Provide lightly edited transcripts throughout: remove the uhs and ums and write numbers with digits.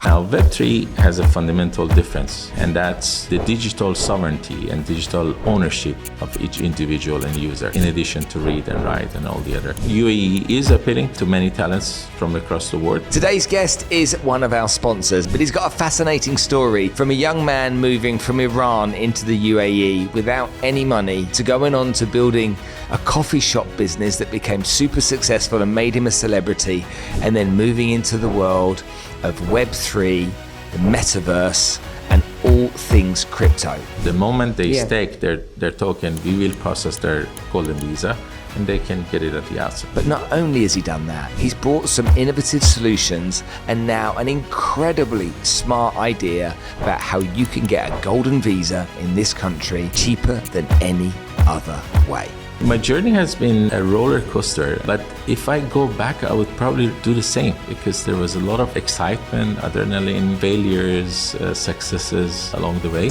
Now, Web3 has a fundamental difference, and that's the digital sovereignty and digital ownership of each individual and user, in addition to read and write and all the other. UAE is appealing to many talents from across the world. Today's guest is one of our sponsors, but he's got a fascinating story from a young man moving from Iran into the UAE without any money to going on to building a coffee shop business that became super successful and made him a celebrity, and then moving into the world of Web3, the metaverse, and all things crypto. The moment they stake their token, we will process their Golden Visa and they can get it at the outset. But not only has he done that, he's brought some innovative solutions and now an incredibly smart idea about how you can get a Golden Visa in this country cheaper than any other way. My journey has been a roller coaster, but if I go back, I would probably do the same because there was a lot of excitement, adrenaline, failures, successes along the way.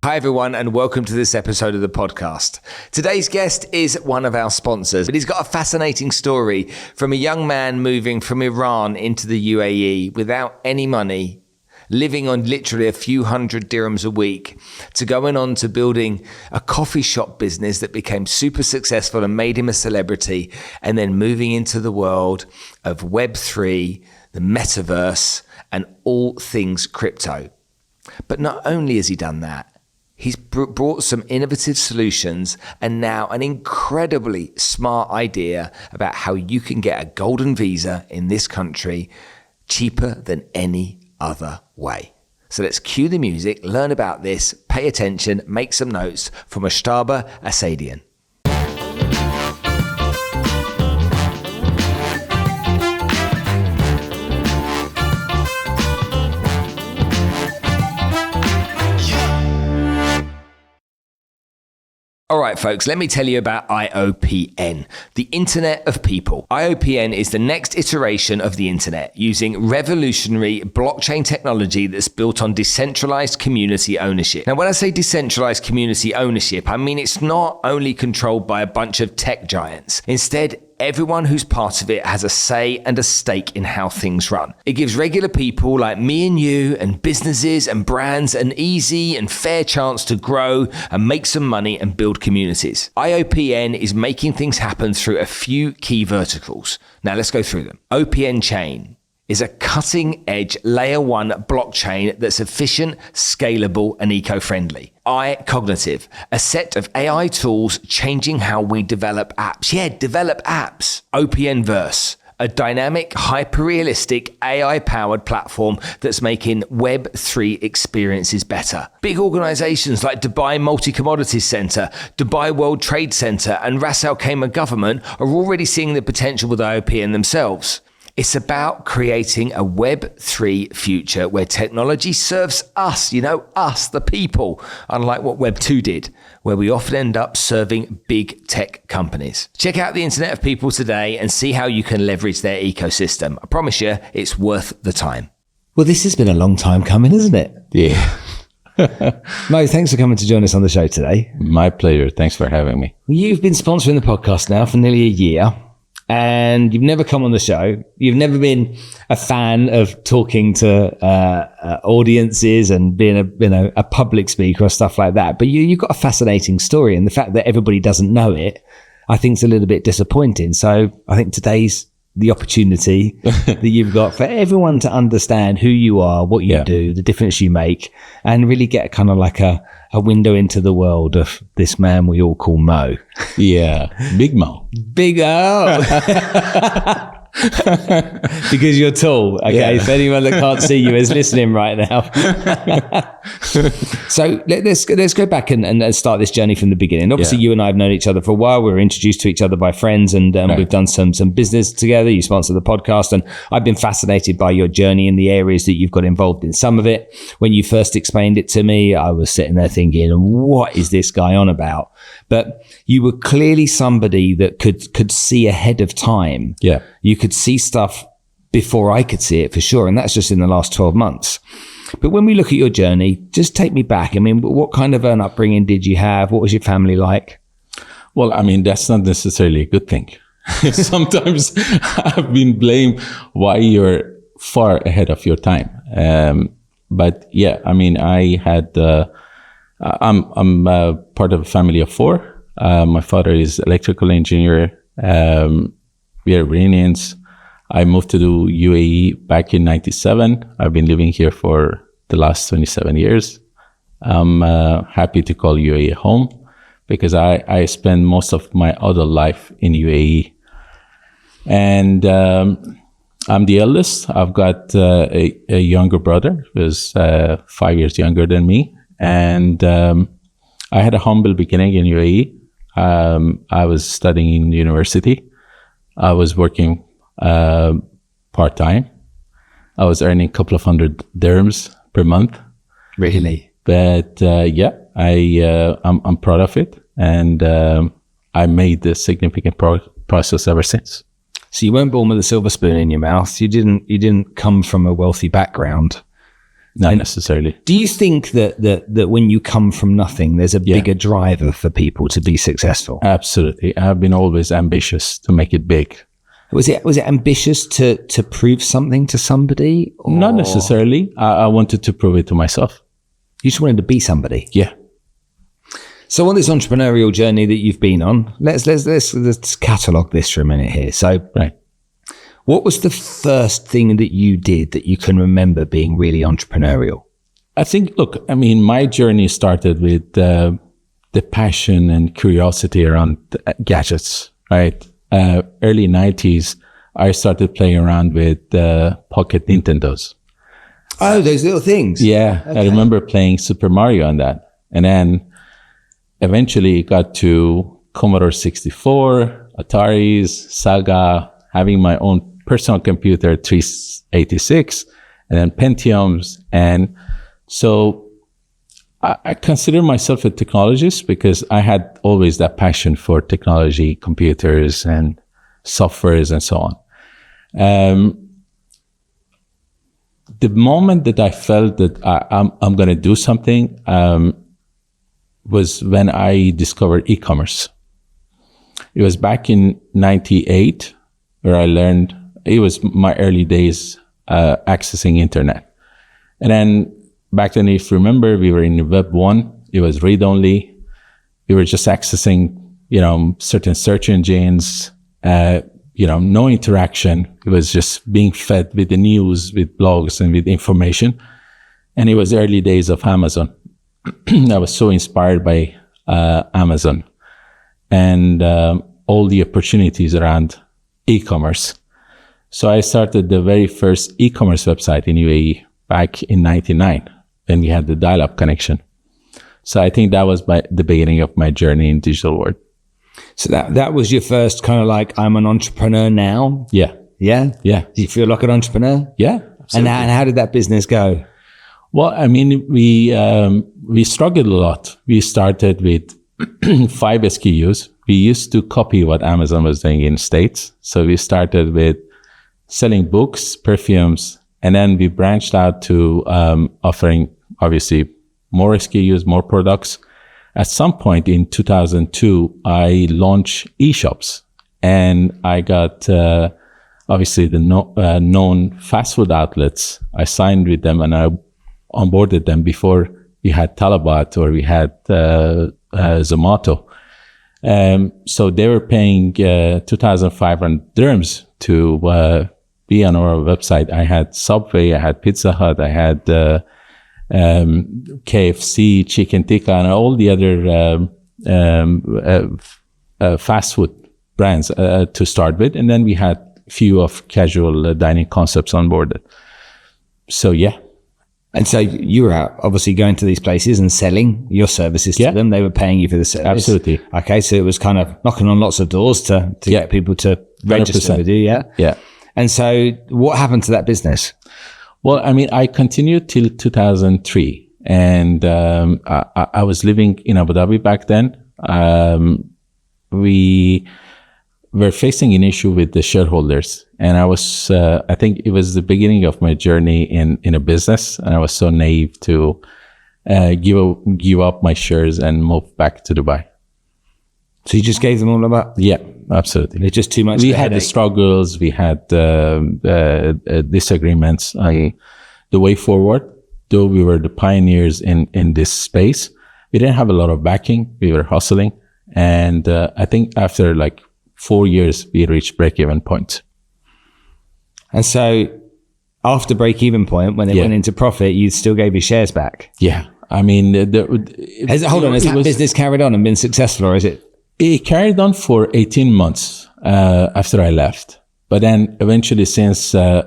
Hi everyone, and welcome to this episode of the podcast. Today's guest is one of our sponsors, but he's got a fascinating story from a young man moving from Iran into the UAE without any money, living on literally a few hundred dirhams a week, to going on to building a coffee shop business that became super successful and made him a celebrity, and then moving into the world of Web3, the metaverse, and all things crypto. But not only has he done that, he's brought some innovative solutions and now an incredibly smart idea about how you can get a Golden Visa in this country cheaper than any other way. So let's cue the music, learn about this, pay attention, make some notes from Mojtaba Asadian. All right, folks, let me tell you about IOPn, the Internet of People. IOPn is the next iteration of the Internet, using revolutionary blockchain technology that's built on decentralized community ownership. Now, when I say decentralized community ownership, I mean it's not only controlled by a bunch of tech giants. Instead, everyone who's part of it has a say and a stake in how things run. It gives regular people like me and you and businesses and brands an easy and fair chance to grow and make some money and build communities. IOPn is making things happen through a few key verticals. Now let's go through them. OPN Chain is a cutting-edge layer 1 blockchain that's efficient, scalable, and eco-friendly. iCognitive, a set of AI tools changing how we develop apps. Yeah, develop apps. OPNverse, a dynamic, hyper-realistic, AI-powered platform that's making Web3 experiences better. Big organizations like Dubai Multi-Commodities Center, Dubai World Trade Center, and Ras Al Khaimah government are already seeing the potential with IOPn themselves. It's about creating a Web3 future where technology serves us, us, the people, unlike what Web2 did, where we often end up serving big tech companies. Check out the Internet of People today and see how you can leverage their ecosystem. I promise you, it's worth the time. Well, this has been a long time coming, isn't it? Yeah. Mo, thanks for coming to join us on the show today. My pleasure. Thanks for having me. You've been sponsoring the podcast now for nearly a year. And you've never come on the show. You've never been a fan of talking to audiences and being a public speaker or stuff like that. But you've got a fascinating story, and the fact that everybody doesn't know it, I think, is a little bit disappointing. So I think today's the opportunity that you've got for everyone to understand who you are, what you do, the difference you make, and really get kind of like a window into the world of this man we all call Mo. Yeah, Big Mo. Big O. Because you're tall. Okay, if anyone that can't see you is listening right now. So let's go back and start this journey from the beginning. Obviously, you and I have known each other for a while. We were introduced to each other by friends, and we've done some business together. You sponsored the podcast, and I've been fascinated by your journey and the areas that you've got involved in. Some of it, when you first explained it to me, I was sitting there thinking, what is this guy on about? But you were clearly somebody that could see ahead of time. Yeah. You could see stuff before I could see it, for sure. And that's just in the last 12 months. But when we look at your journey, just take me back. I mean, what kind of an upbringing did you have? What was your family like? Well, I mean, that's not necessarily a good thing. Sometimes I've been blamed why you're far ahead of your time. But yeah, I mean, I'm part of a family of four. My father is electrical engineer. We are Iranians. I moved to the UAE back in 97. I've been living here for the last 27 years. I'm happy to call UAE home because I spent most of my adult life in UAE. And I'm the eldest. I've got a younger brother who's 5 years younger than me. And I had a humble beginning in UAE. I was studying in university. I was working part-time. I was earning a couple of hundred dirhams per month. Really? But yeah, I'm proud of it. And I made the significant process ever since. So you weren't born with a silver spoon in your mouth. You didn't come from a wealthy background. Not necessarily. Do you think that when you come from nothing, there's a bigger driver for people to be successful? Absolutely. I've been always ambitious to make it big. Was it ambitious to prove something to somebody? Or? Not necessarily. I wanted to prove it to myself. You just wanted to be somebody. Yeah. So on this entrepreneurial journey that you've been on, let's catalogue this for a minute here. So, right. What was the first thing that you did that you can remember being really entrepreneurial? I think, look, I mean, my journey started with the passion and curiosity around gadgets, right? Early 90s, I started playing around with pocket Nintendos. Oh, those little things. Yeah. Okay. I remember playing Super Mario on that. And then eventually it got to Commodore 64, Ataris, Saga, having my own personal computer, 386, and then Pentiums. And so I consider myself a technologist because I had always that passion for technology, computers and softwares and so on. The moment that I felt that I'm going to do something was when I discovered e-commerce. It was back in 98 where I learned, it was my early days accessing internet. And then back then, if you remember, we were in Web 1. It was read-only. We were just accessing, certain search engines, no interaction. It was just being fed with the news, with blogs, and with information. And it was early days of Amazon. I was so inspired by Amazon and all the opportunities around e-commerce. So I started the very first e-commerce website in UAE back in 99 when we had the dial-up connection. So I think that was the beginning of my journey in digital world. So that was your first kind of like, I'm an entrepreneur now? Yeah. Yeah? Yeah. Do you feel like an entrepreneur? Yeah. Absolutely. And how did that business go? Well, I mean, we struggled a lot. We started with 5 SKUs. We used to copy what Amazon was doing in States. So we started with selling books, perfumes, and then we branched out to offering, obviously, more SKUs, more products. At some point in 2002, I launched e-shops, and I got obviously the known fast food outlets. I signed with them, and I onboarded them before we had Talabat or we had Zomato. So they were paying 2,500 dirhams to be on our website. I had Subway, I had Pizza Hut, I had KFC, Chicken Tikka, and all the other fast food brands to start with. And then we had a few of casual dining concepts onboarded. So, yeah. And so you were out obviously going to these places and selling your services to them. They were paying you for the service. Absolutely. Okay. So it was kind of knocking on lots of doors to get people to register 100%. With you. Yeah. Yeah. And so what happened to that business? Well, I mean, I continued till 2003 and I was living in Abu Dhabi back then. We were facing an issue with the shareholders. And I was, I think it was the beginning of my journey in a business. And I was so naive to give up my shares and move back to Dubai. So you just gave them all up? Yeah. Absolutely. It's just too much. We had the struggles, we had disagreements. The way forward, though we were the pioneers in this space, we didn't have a lot of backing. We were hustling. And I think after like 4 years, we reached break-even point. And so after break-even point, when it went into profit, you still gave your shares back? Yeah. I mean, has that business carried on and been successful, or is it? It carried on for 18 months after I left. But then eventually, since, it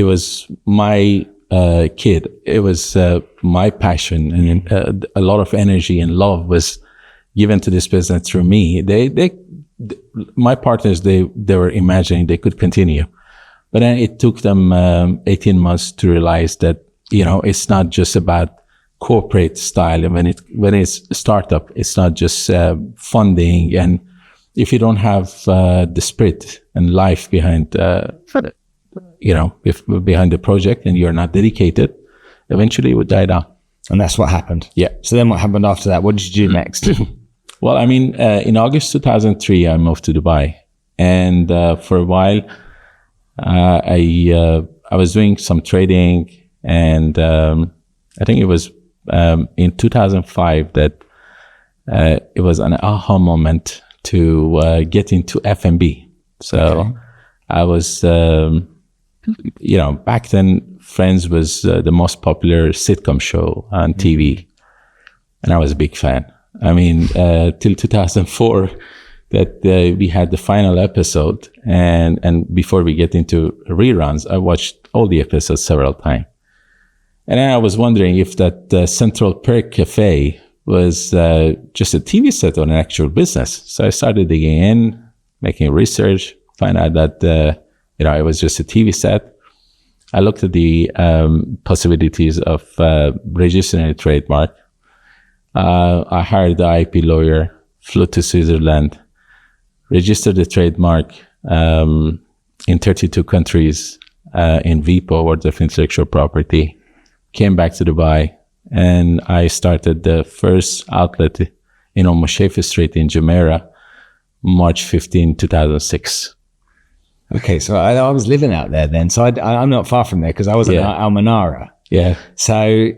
was my kid, it was my passion, and a lot of energy and love was given to this business through me. My partners, they were imagining they could continue. But then it took them 18 months to realize that, it's not just about corporate style. And when it's a startup, it's not just funding. And if you don't have the spirit and life behind, behind the project, and you're not dedicated, eventually it would die down. And that's what happened. Yeah. So then what happened after that? What did you do next? Well, I mean, in August 2003, I moved to Dubai. And for a while, I was doing some trading. And I think it was in 2005 that it was an aha moment to get into F&B. So I was, back then, Friends was the most popular sitcom show on TV. And I was a big fan. I mean, till 2004 that we had the final episode. And before we get into reruns, I watched all the episodes several times. And then I was wondering if that Central Perk Cafe was just a TV set or an actual business. So I started digging in, making research, find out that, it was just a TV set. I looked at the possibilities of registering a trademark. I hired the IP lawyer, flew to Switzerland, registered the trademark in 32 countries in VIPO, Words of Intellectual Property. Came back to Dubai, and I started the first outlet in Mojtaba Street in Jumeirah, March 15, 2006. Okay, so I was living out there then. So I'm not far from there because I was at Al Manara. Yeah. So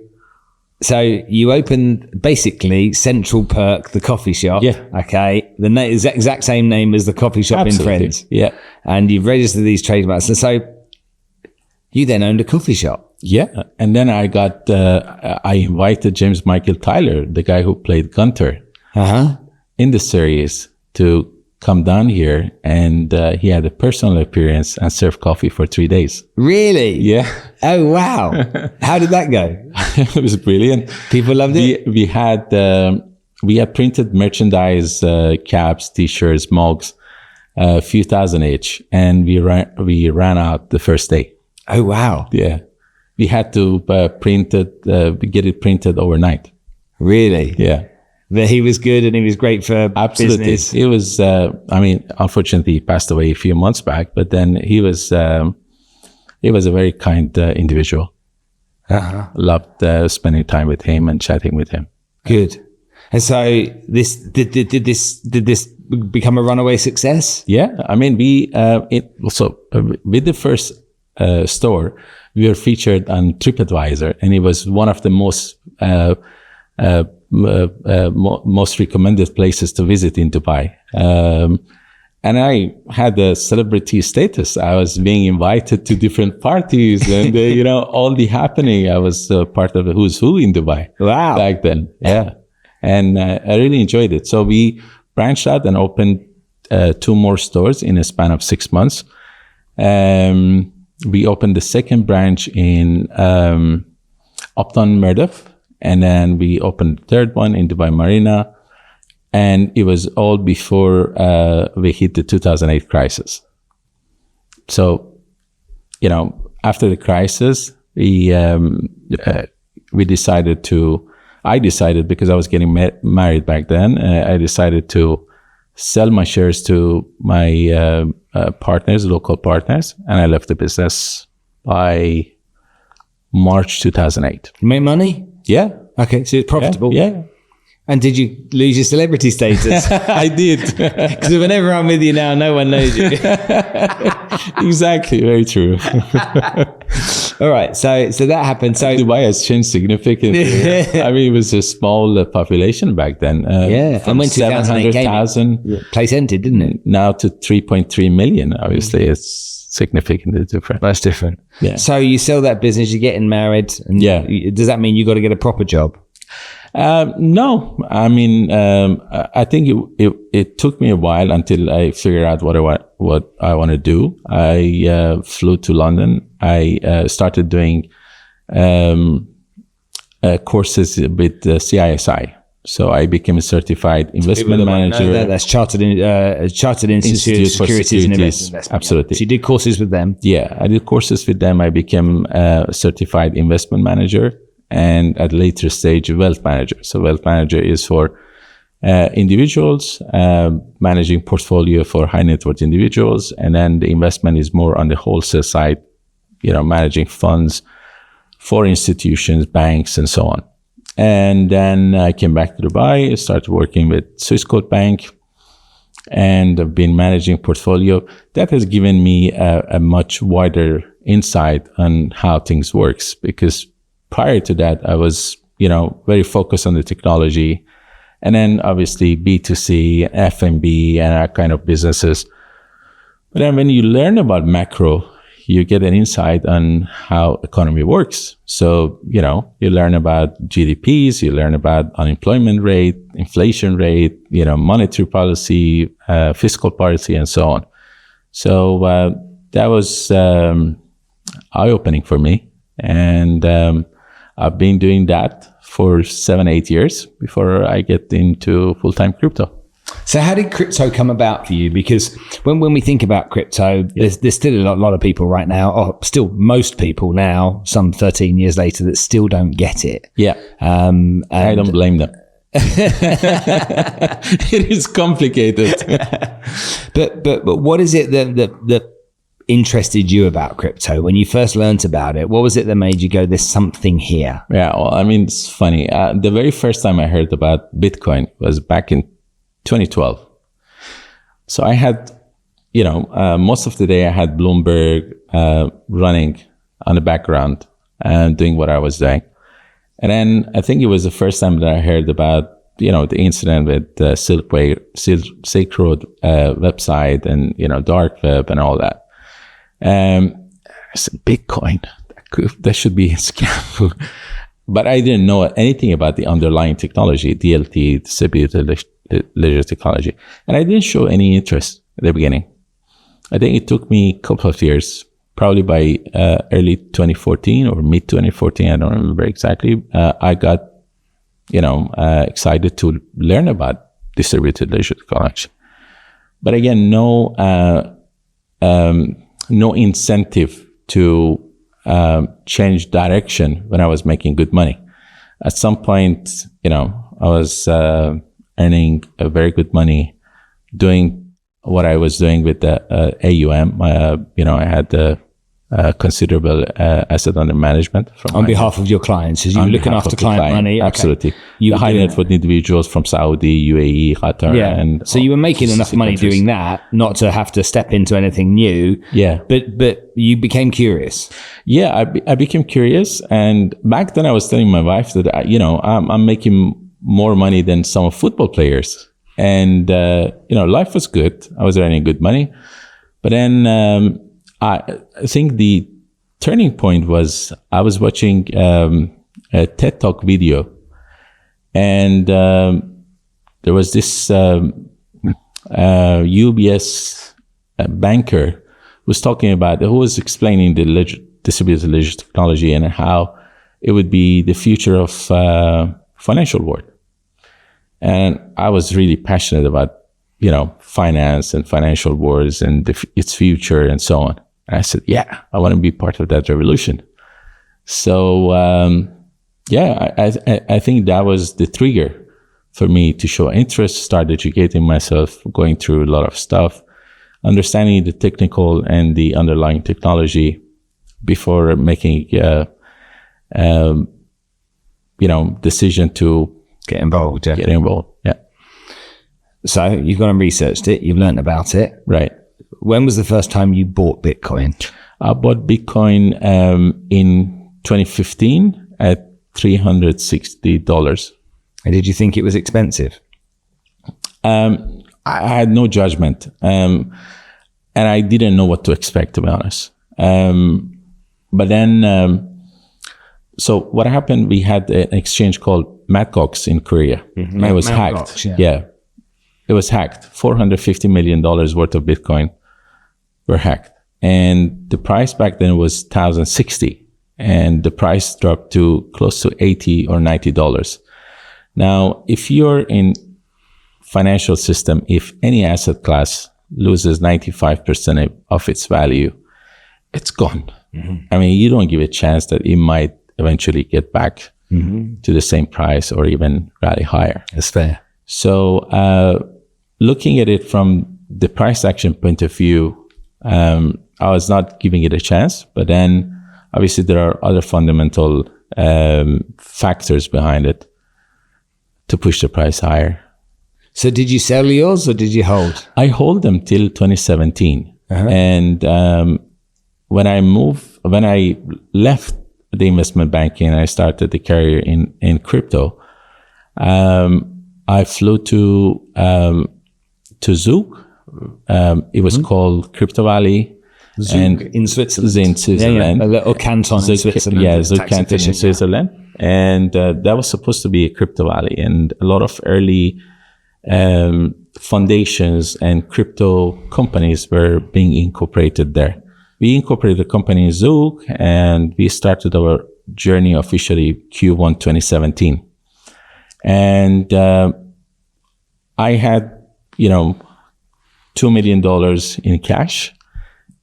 you opened basically Central Perk, the coffee shop. Yeah. Okay. The exact same name as the coffee shop in Friends. Yeah. And you've registered these trademarks. And so you then owned a coffee shop. Yeah. And then I invited James Michael Tyler, the guy who played Gunter in the series, to come down here. And he had a personal appearance and served coffee for 3 days. Really? Yeah. Oh, wow. How did that go? It was brilliant. People loved it? We had printed merchandise, caps, T-shirts, mugs, a few thousand each. And we ran out the first day. Oh, wow. Yeah. We had to get it printed overnight. Really? Yeah. But he was good and he was great for business. He was, unfortunately, he passed away a few months back, but then he was a very kind individual. Loved spending time with him and chatting with him. Good. And so did this become a runaway success? Yeah. I mean, with the first store, we were featured on TripAdvisor, and it was one of the most recommended places to visit in Dubai. And I had a celebrity status. I was being invited to different parties and, all the happening. I was part of the who's who in Dubai. Wow. Back then. Yeah. And I really enjoyed it. So we branched out and opened 2 more stores in a span of 6 months. We opened the second branch in Uptown Merdef, and then we opened the third one in Dubai Marina, and it was all before we hit the 2008 crisis. So, after the crisis, I decided, because I was getting married back then, I decided to sell my shares to my local partners, and I left the business by March 2008. You made money? Yeah. Okay, so it's profitable. Yeah. And did you lose your celebrity status? I did. Because whenever I'm with you now, no one knows you. Exactly. Very true. All right. So that happened. So Dubai has changed significantly. I mean, it was a small population back then. And when 700,000 place entered, didn't it? now to 3.3 million. Obviously, it's significantly different. That's different. Yeah. So you sell that business, you're getting married. And does that mean you got to get a proper job? No, I mean, I think it took me a while until I figured out what I want to do. I flew to London. I started doing courses with CISI. So I became a certified investment manager. That's Chartered Institute of Securities and Investment. Absolutely. So you did courses with them? Yeah, I did courses with them. I became a certified investment manager. And at a later stage, wealth manager. So wealth manager is for individuals, managing portfolio for high net worth individuals. And then the investment is more on the wholesale side, managing funds for institutions, banks, and so on. And then I came back to Dubai, started working with Swissquote Bank, and I've been managing portfolio. That has given me a much wider insight on how things works, because prior to that, I was, very focused on the technology, and then obviously B2C, F&B, and that kind of businesses. But then when you learn about macro, you get an insight on how economy works. So, you learn about GDPs, you learn about unemployment rate, inflation rate, monetary policy, fiscal policy, and so on. So that was eye-opening for me. And I've been doing that for 7-8 years before I get into full-time crypto. So how did crypto come about for you? Because when we think about crypto, there's still a lot of people right now, or still most people now, some 13 years later, that still don't get it. Yeah. I don't blame them. It is complicated. But what is it that interested you about crypto when you first learned about it? What was it that made you go, there's something here? Yeah, well, I mean, it's funny. The very first time I heard about Bitcoin was back in 2012. So I had, most of the day I had Bloomberg running on the background and doing what I was doing. And then I think it was the first time that I heard about, the incident with the Silk Road website and, dark web and all that. I said, Bitcoin, that should be a scam. But I didn't know anything about the underlying technology, DLT, distributed ledger technology. And I didn't show any interest at the beginning. I think it took me a couple of years, probably by early 2014 or mid 2014, I don't remember exactly. I got, excited to learn about distributed ledger technology. But again, no incentive to change direction when I was making good money. At some point, I was earning a very good money doing what I was doing with the AUM. I had the considerable asset under management. On behalf of your clients, as you were looking after client money? Absolutely. Okay. The high net worth individuals from Saudi, UAE, Qatar. Yeah. And so you were making enough money doing that, not to have to step into anything new. Yeah. But you became curious. Yeah, I became curious. And back then I was telling my wife that, I'm making more money than some football players. And, life was good. I was earning good money. But then, I think the turning point was I was watching a TED Talk video, and there was this UBS banker who was talking about, who was explaining the distributed ledger technology and how it would be the future of financial world. And I was really passionate about, finance and financial wars and its future and so on. And I said, yeah, I want to be part of that revolution. So, I think that was the trigger for me to show interest, start educating myself, going through a lot of stuff, understanding the technical and the underlying technology before making, decision to Get involved, yeah. Get involved, yeah. So you've gone and researched it. You've learned about it. Right. When was the first time you bought Bitcoin? I bought Bitcoin in 2015 at $360. And did you think it was expensive? I had no judgment. And I didn't know what to expect, to be honest. But then, so what happened, we had an exchange called Matcox in Korea. Mm-hmm. It was hacked. Yeah. It was hacked. $450 million worth of Bitcoin were hacked. And the price back then was $1,060. And the price dropped to close to $80 or $90. Now, if you're in financial system, if any asset class loses 95% of its value, it's gone. Mm-hmm. I mean, you don't give a chance that it might eventually get back to the same price or even rally higher. That's fair. So looking at it from the price action point of view, I was not giving it a chance. But then obviously there are other fundamental factors behind it to push the price higher. So did you sell yours or did you hold? I hold them till 2017. Uh-huh. And when I left the investment banking and I started the career in crypto, I flew to Zug. It was called Crypto Valley. Zug and in Switzerland. In Switzerland. Yeah. A little canton in Switzerland. Yeah, Zug canton in Switzerland. And that was supposed to be a Crypto Valley. And a lot of early foundations and crypto companies were being incorporated there. We incorporated the company in Zug, and we started our journey officially Q1 2017. And I had, $2 million in cash,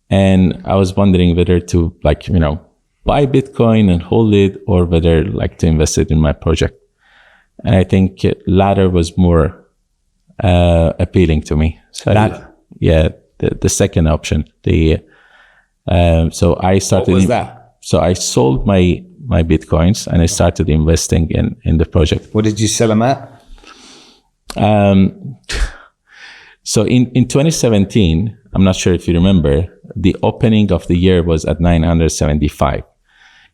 and I was wondering whether to buy Bitcoin and hold it, or whether to invest it in my project. And I think latter was more appealing to me. So the second option. So I started. What was that? So I sold my Bitcoins and I started investing in the project. What did you sell them at? So in 2017, I'm not sure if you remember, the opening of the year was at 975.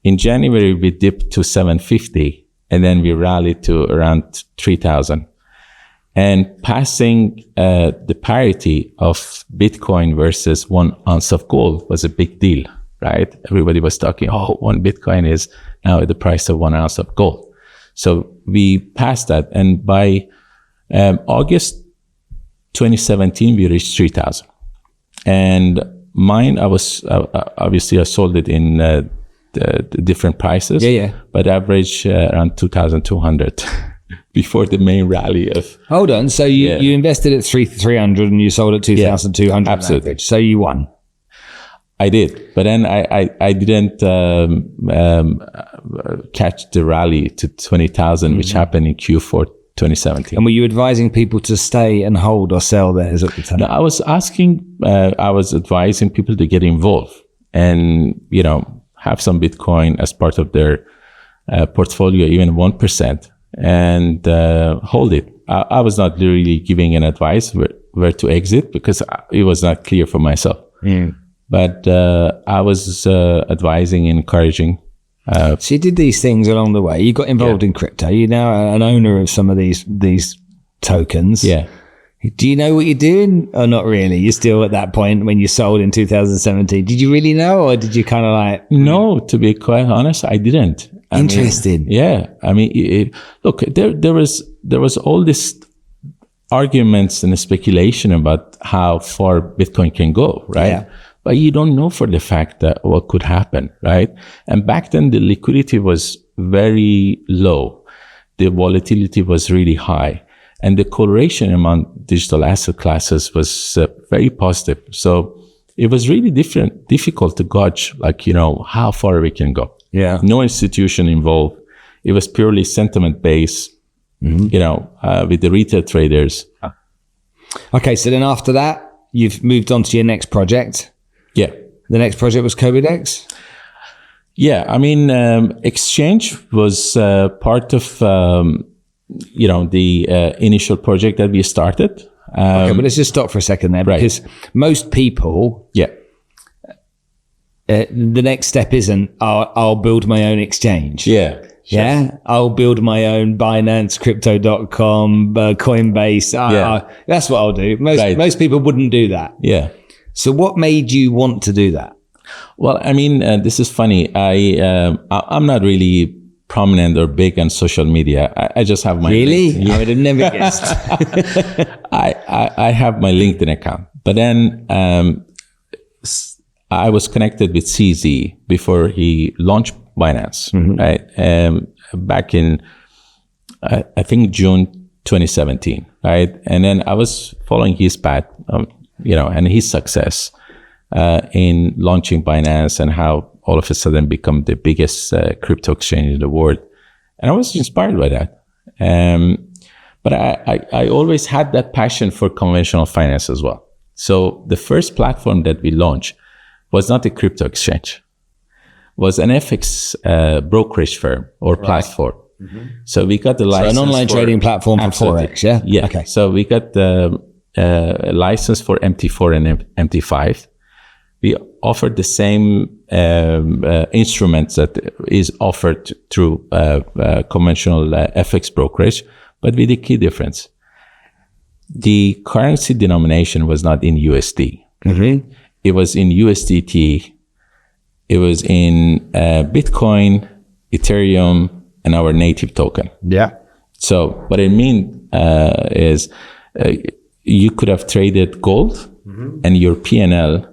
In January, we dipped to 750, and then we rallied to around 3,000. And passing the parity of Bitcoin versus 1 ounce of gold was a big deal, right? Everybody was talking, 1 Bitcoin is now at the price of 1 ounce of gold. So we passed that. And by August 2017, we reached 3,000. And mine, I sold it in the different prices. Yeah. But average around 2,200. Before the main rally of... Hold on. So you invested at 300 and you sold at 2,200. Absolutely. Average. So you won. I did. But then I didn't catch the rally to 20,000, which happened in Q4 2017. And were you advising people to stay and hold or sell theirs at the time? No, I was advising people to get involved and, have some Bitcoin as part of their portfolio, even 1%. And hold it. I was not really giving an advice where to exit because it was not clear for myself. But I was advising and encouraging. So you did these things along the way. You got involved in crypto. You're now an owner of some of these tokens. Yeah. Do you know what you're doing or not really? You're still at that point when you sold in 2017. Did you really know, or did you kind of No, to be quite honest, I didn't. Interesting. I mean, look, there was all this arguments and speculation about how far Bitcoin can go, right? Yeah. But you don't know for the fact that what could happen, right? And back then, the liquidity was very low. The volatility was really high. And the correlation among digital asset classes was very positive. So it was really difficult to gauge, how far we can go. Yeah. No institution involved. It was purely sentiment based, with the retail traders. Okay. So then after that, you've moved on to your next project. Yeah. The next project was CovidX? Yeah. I mean, Exchange was part of the initial project that we started. Okay, but let's just stop for a second there, because most people, the next step isn't, I'll build my own exchange. Yeah. Yeah, I'll build my own Binance, Crypto.com, Coinbase. That's what I'll do. Most people wouldn't do that. Yeah. So what made you want to do that? Well, I mean, this is funny. I'm not really prominent or big on social media. I just have my LinkedIn. I would have never guessed. I have my LinkedIn account, but then I was connected with CZ before he launched Binance, right? Back in, I think, June 2017, right? And then I was following his path, and his success in launching Binance and how all of a sudden become the biggest crypto exchange in the world. And I was inspired by that. But I always had that passion for conventional finance as well. So the first platform that we launched was not a crypto exchange, was an FX brokerage firm or platform. So we got the license. So an online trading platform for Forex, yeah? Yeah. Okay. So we got the license for MT4 and MT5. We offered the same instruments that is offered through conventional FX brokerage, but with a key difference. The currency denomination was not in USD. It was in USDT. It was in Bitcoin, Ethereum, and our native token. Yeah. So what it means is you could have traded gold and your P&L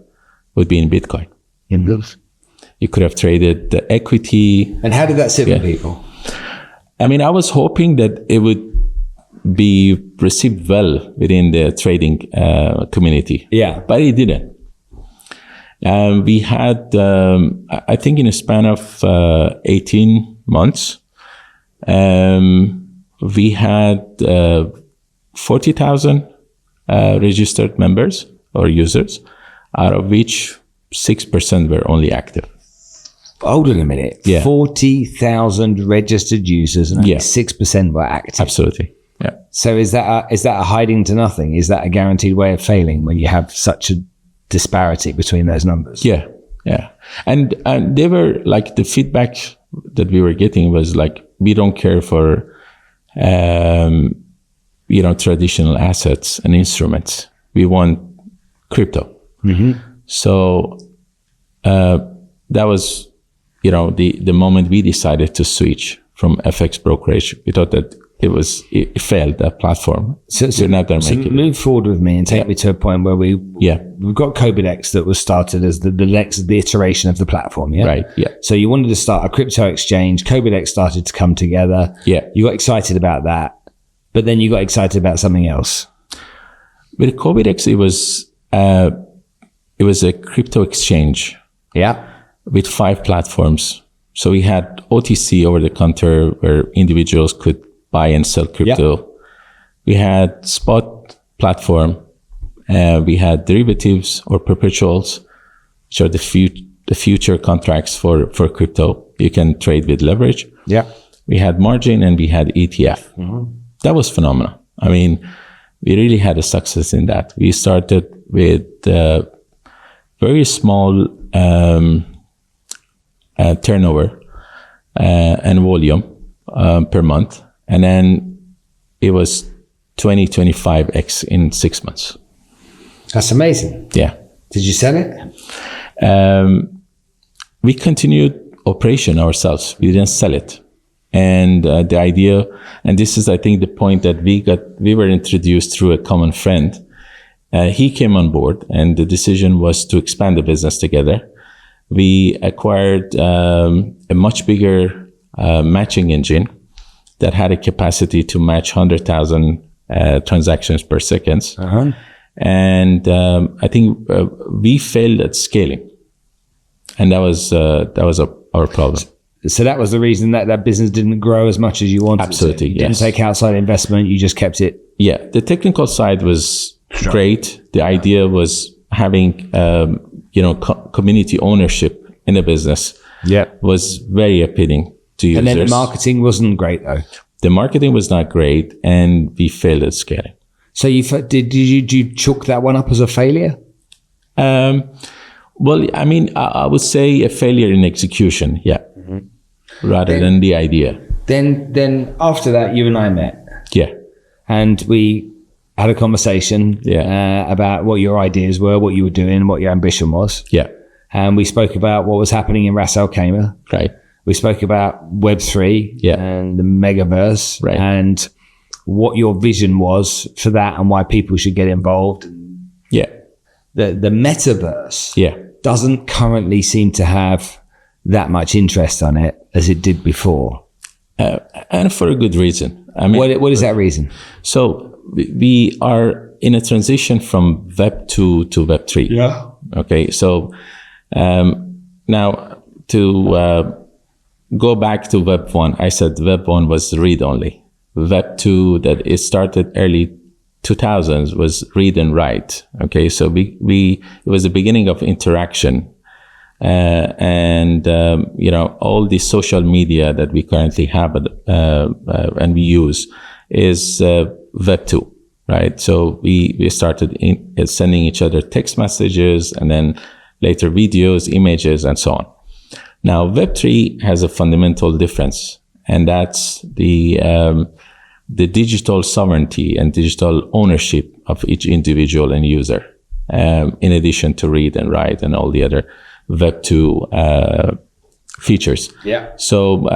would be in Bitcoin. In those. You could have traded the equity. And how did that sit with people? I mean, I was hoping that it would be received well within the trading community. Yeah. But it didn't. We had, I think in a span of 18 months, we had 40,000 registered members or users, out of which 6% were only active. Hold on a minute. Yeah. 40,000 registered users and only 6% were active. Absolutely. Yeah. So is that a hiding to nothing? Is that a guaranteed way of failing when you have such a disparity between those numbers? Yeah. Yeah. And they were like, the feedback that we were getting was like, we don't care for, traditional assets and instruments. We want crypto. So that was, the moment we decided to switch from FX brokerage. We thought that it failed, that platform. So we're not going to make it. Move forward with me and take me to a point where we've got Cobidex that was started as the next iteration of the platform. Yeah. Right. Yeah. So you wanted to start a crypto exchange. Cobidex started to come together. Yeah. You got excited about that, but then you got excited about something else. With Cobidex, it was a crypto exchange. Yeah. With 5 platforms. So we had OTC, over the counter, where individuals could buy and sell crypto. Yep. We had spot platform. We had derivatives or perpetuals, which are the future contracts for crypto. You can trade with leverage. Yeah. We had margin and we had ETF. That was phenomenal. I mean, we really had a success in that. We started with very small turnover and volume per month. And then it was 25x in 6 months. That's amazing. Yeah. Did you sell it? We continued operation ourselves. We didn't sell it. And the idea, and this is, I think, the point that we were introduced through a common friend. He came on board, and the decision was to expand the business together. We acquired a much bigger matching engine that had a capacity to match 100,000 transactions per second. And I think we failed at scaling, and that was our problem. So that was the reason that business didn't grow as much as you wanted. Absolutely, you didn't take outside investment. You just kept it. Yeah, the technical side was great. The idea was having community ownership in the business. Yeah, was very appealing to users. And then the marketing wasn't great though. The marketing was not great, and we failed at scaling. So did you chalk that one up as a failure? Well, I mean, I would say a failure in execution, rather than the idea. Then after that, you and I met. Yeah. And we had a conversation about what your ideas were, what you were doing, what your ambition was. Yeah. And we spoke about what was happening in Ras Al Khaimah. Right. We spoke about Web3 and the metaverse and what your vision was for that and why people should get involved. Yeah. The metaverse doesn't currently seem to have that much interest on it as it did before. And for a good reason. I mean, what is that reason? So we are in a transition from Web 2 to Web 3. Yeah. Okay. So now to go back to Web 1, I said Web 1 was read only. Web 2, that it started early 2000s, was read and write. Okay. So it was the beginning of interaction. And all the social media that we currently have and we use is Web 2, right? So we started sending each other text messages and then later videos, images, and so on. Now, Web 3 has a fundamental difference, and that's the digital sovereignty and digital ownership of each individual and user, in addition to read and write and all the other Web 2 features. Yeah. So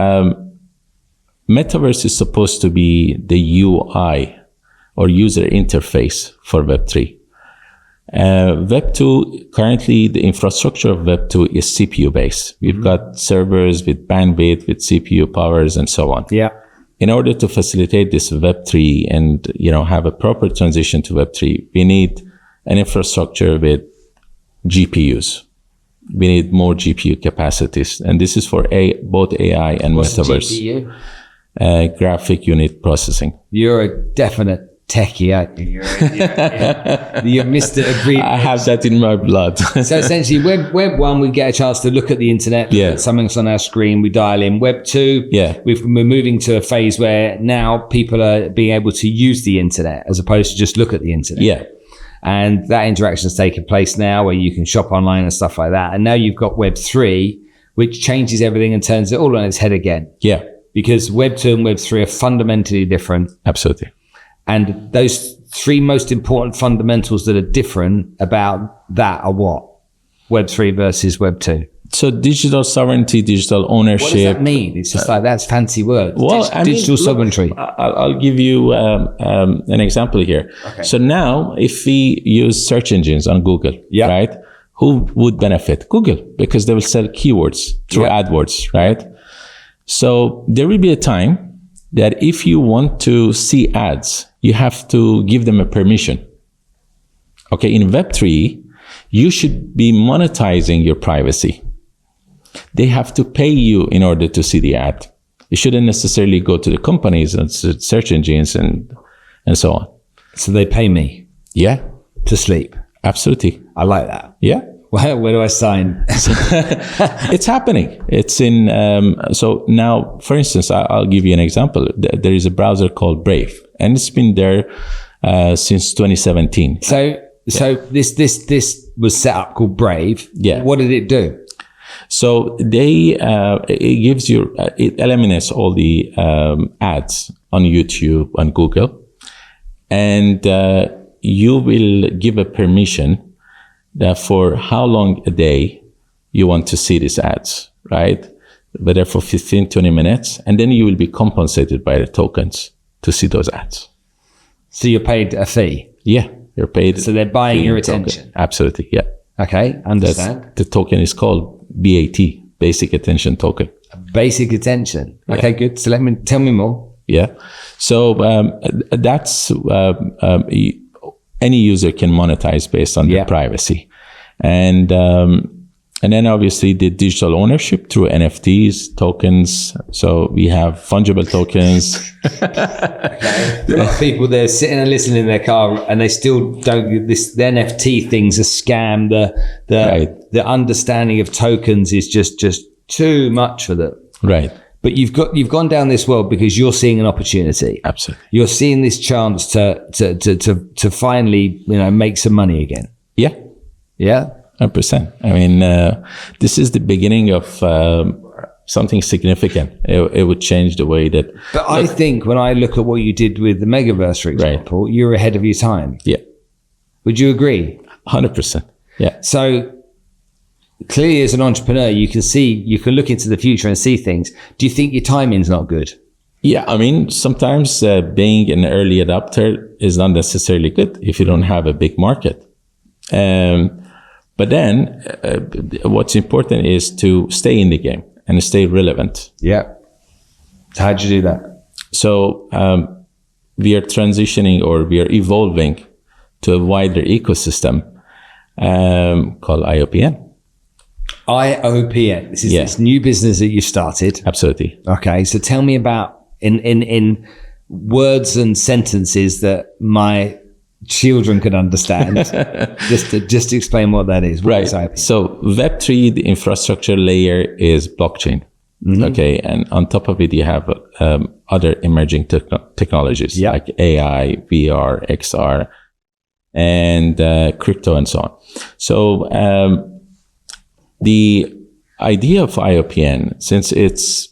metaverse is supposed to be the UI or user interface for Web 3. Web 2, currently the infrastructure of Web 2 is CPU based. We've got servers with bandwidth, with CPU powers, and so on. Yeah. In order to facilitate this Web 3 and have a proper transition to Web 3, we need an infrastructure with GPUs. We need more GPU capacities, and this is for both AI and metaverse. GPU? Graphic unit processing. You're a definite techie, aren't you? You're Mr. Agreed. I have that in my blood. So essentially, Web 1, we get a chance to look at the internet. Something's on our screen, we dial in. Web 2, we're moving to a phase where now people are being able to use the internet as opposed to just look at the internet. Yeah. And that interaction is taking place now where you can shop online and stuff like that. And now you've got Web 3, which changes everything and turns it all on its head again. Yeah. Because Web 2 and Web 3 are fundamentally different. Absolutely. And those three most important fundamentals that are different about that are what? Web 3 versus Web 2. So digital sovereignty, digital ownership. What does that mean? It's just like, that's fancy words. Well, digital sovereignty. I'll give you an example here. Okay. So now if we use search engines on Google, right? Who would benefit? Google, because they will sell keywords through AdWords, right? So there will be a time that if you want to see ads, you have to give them a permission. Okay, in Web 3, you should be monetizing your privacy. They have to pay you in order to see the ad. You shouldn't necessarily go to the companies and search engines and so on. So they pay me? Yeah. To sleep? Absolutely. I like that. Yeah. Where do I sign? It's happening. It's in, so now, for instance, I'll give you an example. There is a browser called Brave, and it's been there since 2017. So this was set up called Brave. Yeah. What did it do? So it gives you, it eliminates all the ads on YouTube, on Google, and you will give a permission that for how long a day you want to see these ads, right? Whether for 15, 20 minutes, and then you will be compensated by the tokens to see those ads. So you're paid a fee? Yeah, you're paid. So they're buying your attention? Token. Absolutely, yeah. Okay, understand. The token is called BAT, Basic Attention Token. Basic Attention. Okay, good. So tell me more. Yeah. So that's any user can monetize based on their privacy, and then obviously the digital ownership through NFTs, tokens. So we have fungible tokens. Okay. A lot of people, they're sitting and listening in their car, and they still don't. The NFT thing's a scam. The understanding of tokens is just too much for them. Right. But you've gone down this world because you're seeing an opportunity. Absolutely. You're seeing this chance to finally, make some money again. Yeah. Yeah. 100%. I mean, this is the beginning of something significant. It would change the way that. But I think when I look at what you did with the metaverse, for example, you're ahead of your time. Yeah. Would you agree? 100%. Yeah. So clearly, as an entrepreneur, you can look into the future and see things. Do you think your timing's not good? Yeah, I mean, sometimes being an early adopter is not necessarily good if you don't have a big market. But then what's important is to stay in the game and stay relevant. Yeah. So how'd you do that? So we are transitioning, or we are evolving to a wider ecosystem called IOPn. IOPn. This is this new business that you started. Absolutely. Okay. So tell me about in words and sentences that my children could understand. just to explain what that is. What right. So Web3, the infrastructure layer is blockchain. Mm-hmm. Okay. And on top of it, you have other emerging technologies like AI, VR, XR, and crypto and so on. So the idea of IOPn, since it's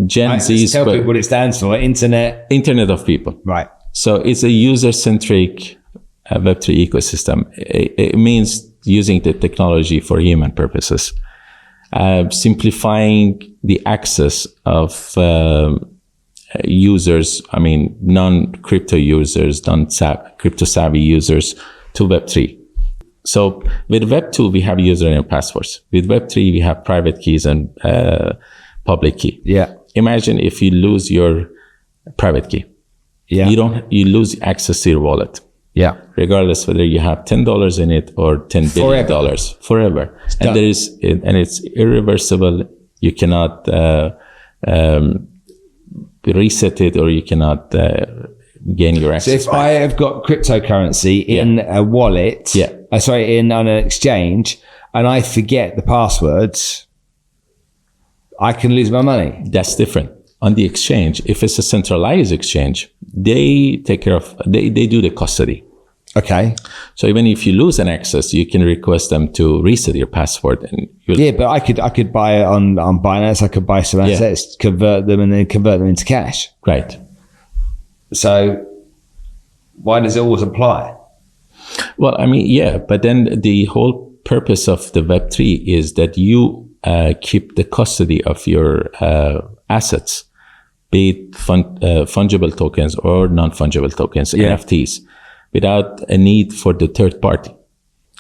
Gen Z. Tell people what it stands for. Internet of People. Right. So it's a user-centric Web3 ecosystem. It means using the technology for human purposes, simplifying the access of users. I mean, non-crypto users, non-crypto savvy users to Web3. So with Web2, we have username and passwords. With Web3, we have private keys and public key. Yeah. Imagine if you lose your private key. Yeah. You lose access to your wallet. Yeah. Regardless whether you have $10 in it or $10 billion. Forever. And it's irreversible. You cannot reset it, or you cannot gain your access. So if I have got cryptocurrency in a wallet, on an exchange, and I forget the passwords, I can lose my money. That's different. On the exchange, if it's a centralized exchange, they take care of, they do the custody. Okay. So even if you lose an access, you can request them to reset your password. And but I could buy it on Binance. I could buy some assets, convert them into cash. Right. So why does it always apply? Well, I mean, but then the whole purpose of the Web3 is that you keep the custody of your assets, be it fungible tokens or non-fungible tokens, NFTs, without a need for the third party.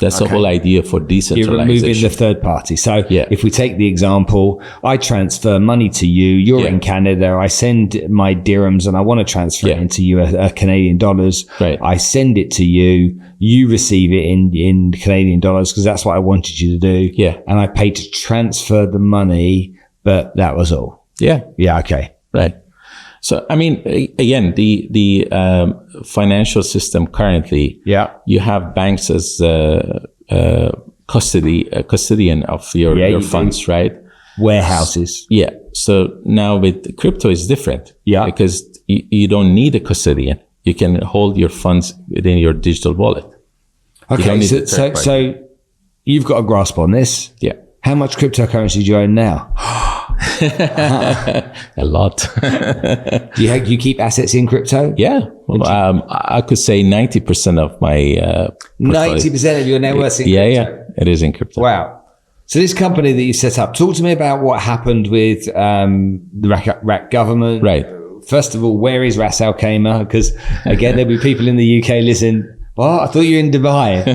That's the whole idea for decentralization. You're removing the third party. So if we take the example, I transfer money to you, you're in Canada, I send my dirhams and I want to transfer it into Canadian dollars. Right. I send it to you, you receive it in Canadian dollars because that's what I wanted you to do. Yeah. And I paid to transfer the money, but that was all. Yeah. Yeah. Okay. Right. So, I mean, again, the financial system currently, you have banks as custodian of your funds, right? Warehouses. Yeah. So now with crypto is different. Yeah. Because you don't need a custodian. You can hold your funds within your digital wallet. Okay. So you've got a grasp on this. Yeah. How much cryptocurrency do you own now? A lot. Do you keep assets in crypto? Yeah. Well, I could say 90% of my 90% of your net worth in crypto? Yeah, it is in crypto. Wow. So this company that you set up, talk to me about what happened with the Iraq government. Right. First of all, where is Ras Al Khaimah? Because again, there'll be people in the UK listening. Well, I thought you were in Dubai.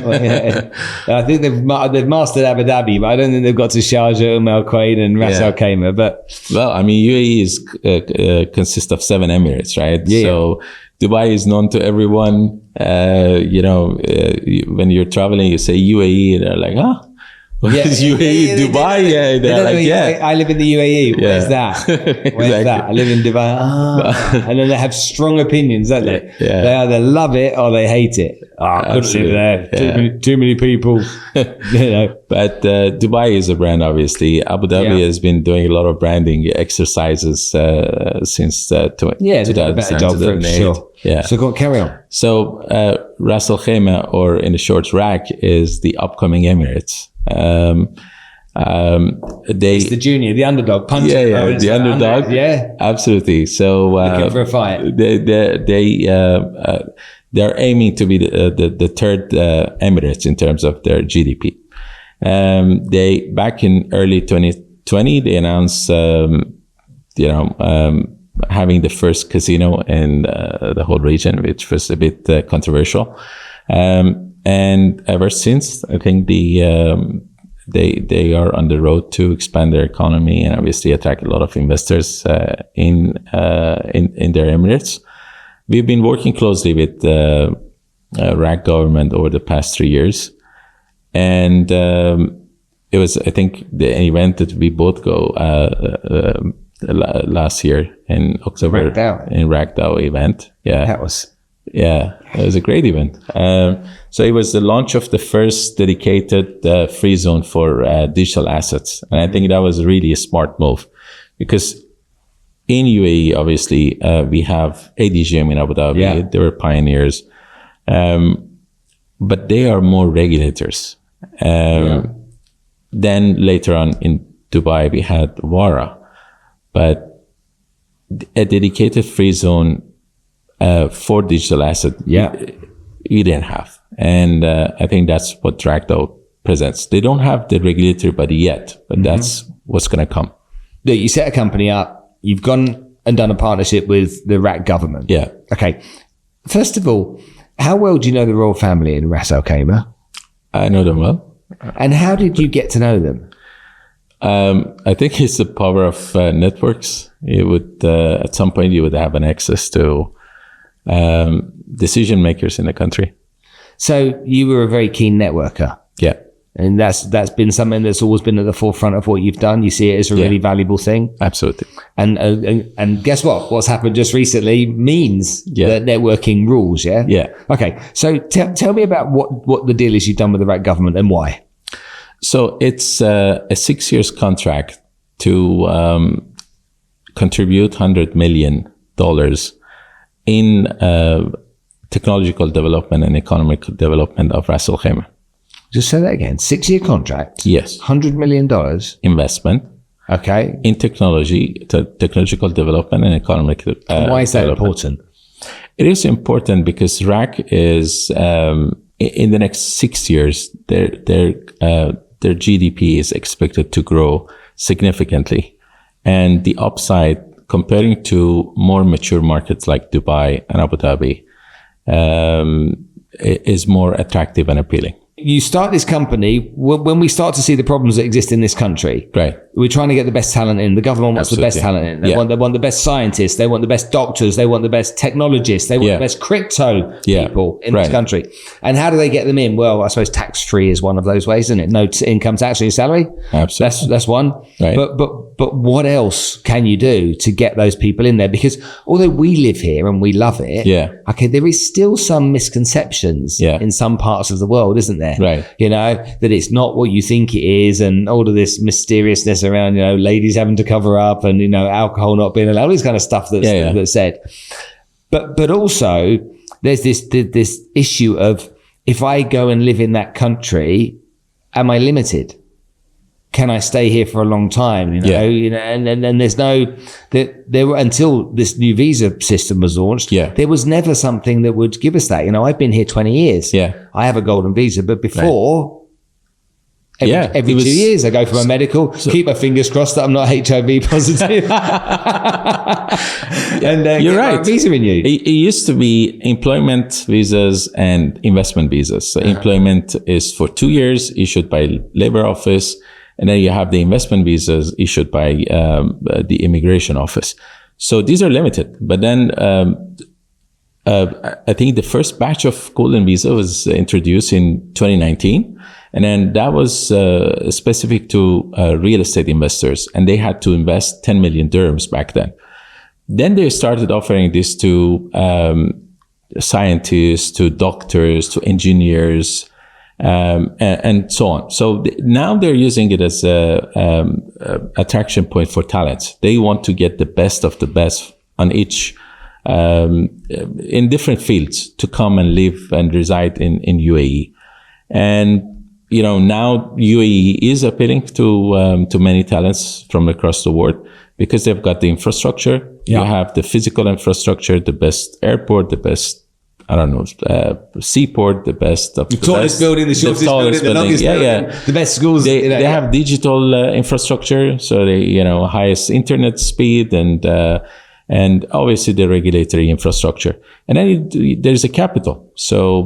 I think they've mastered Abu Dhabi, but I don't think they've got to Sharjah, Al Quaid, and Ras Al Khaimah. But well, I mean, UAE consists of 7 Emirates, right? Yeah. So Dubai is known to everyone. When you're traveling, you say UAE, they're like, UAE, Dubai, they're like, I live in the UAE. Where's that? Where's that? I live in Dubai. And then they have strong opinions, don't they? Yeah. They either love it or they hate it. I couldn't live there. Too many people. But Dubai is a brand, obviously. Abu Dhabi has been doing a lot of branding exercises since 2008. Sure. Yeah. So go on, carry on. So Ras Al Khaimah, or in the short RAK, is the upcoming Emirates. It's the junior, the underdog punch. The underdog. Absolutely. So looking for a fight. They're aiming to be the third Emirates in terms of their GDP. They back in early 2020 they announced having the first casino in the whole region, which was a bit controversial. And ever since, I think they are on the road to expand their economy and obviously attract a lot of investors in their Emirates. We've been working closely with the RAK government over the past 3 years, and it was, I think, an event that we both go last year in October in RAKDAO event. That was. Yeah, it was a great event. So it was the launch of the first dedicated free zone for digital assets. And I think that was really a smart move, because in UAE, obviously, we have ADGM in Abu Dhabi. Yeah. They were pioneers. But they are more regulators. Then later on in Dubai, we had WARA. But a dedicated free zone for digital asset, you didn't have. And I think that's what RAKDAO presents. They don't have the regulatory body yet, but that's what's going to come. You set a company up, you've gone and done a partnership with the RAK government. Yeah. Okay. First of all, how well do you know the royal family in Ras Al Khaimah? I know them well. And how did you get to know them? I think it's the power of networks. You would, at some point, you would have an access to decision makers in the country. So you were a very keen networker. Yeah. And that's been something that's always been at the forefront of what you've done. You see it as a really valuable thing. Absolutely. And guess what? What's happened just recently means that networking rules. Yeah. Yeah. Okay. So tell me about what the deal is you've done with the RAK government and why. So it's a 6 years contract to contribute $100 million in technological development and economic development of Ras Al Khaimah. Just say that again. 6 year contract. Yes. $100 million. Investment. Okay. In technological development and economic why is that important? It is important because RAK is, in the next 6 years, their GDP is expected to grow significantly. And the upside, comparing to more mature markets like Dubai and Abu Dhabi, is more attractive and appealing. You start this company when we start to see the problems that exist in this country. Right. We're trying to get the best talent in. The government wants the best talent in. They want the best scientists. They want the best doctors. They want the best technologists. They want the best crypto people in this country. And how do they get them in? Well, I suppose tax-free is one of those ways, isn't it? No income tax on your salary. Absolutely. That's one. Right. But what else can you do to get those people in there? Because although we live here and we love it, okay, there is still some misconceptions in some parts of the world, isn't there? Right. You know, that it's not what you think it is, and all of this mysteriousness around, you know, ladies having to cover up and, you know, alcohol not being allowed, all this kind of stuff that's said. But also there's this issue of, if I go and live in that country, am I limited? Can I stay here for a long time? You know, and there's no, there were, until this new visa system was launched, there was never something that would give us that. You know, I've been here 20 years. I have a golden visa, but before, every 2 years I go for my medical, keep my fingers crossed that I'm not HIV positive. And you're right. Visa renewed. It used to be employment visas and investment visas. So employment is for 2 years, issued by Labor Office. And then you have the investment visas issued by the Immigration Office. So these are limited. But then I think the first batch of Golden Visa was introduced in 2019. And then that was specific to real estate investors, and they had to invest 10 million dirhams back then. Then they started offering this to scientists, to doctors, to engineers, and so on. So now they're using it as a attraction point for talents. They want to get the best of the best on each in different fields to come and live and reside in UAE. And now UAE is appealing to many talents from across the world because they've got the infrastructure. Yeah. You have the physical infrastructure, the best airport, the best, seaport, the best of the tallest best. building, the shortest building, the longest building, the best schools. They have digital infrastructure, so they, highest internet speed and obviously the regulatory infrastructure. And then there's a capital. So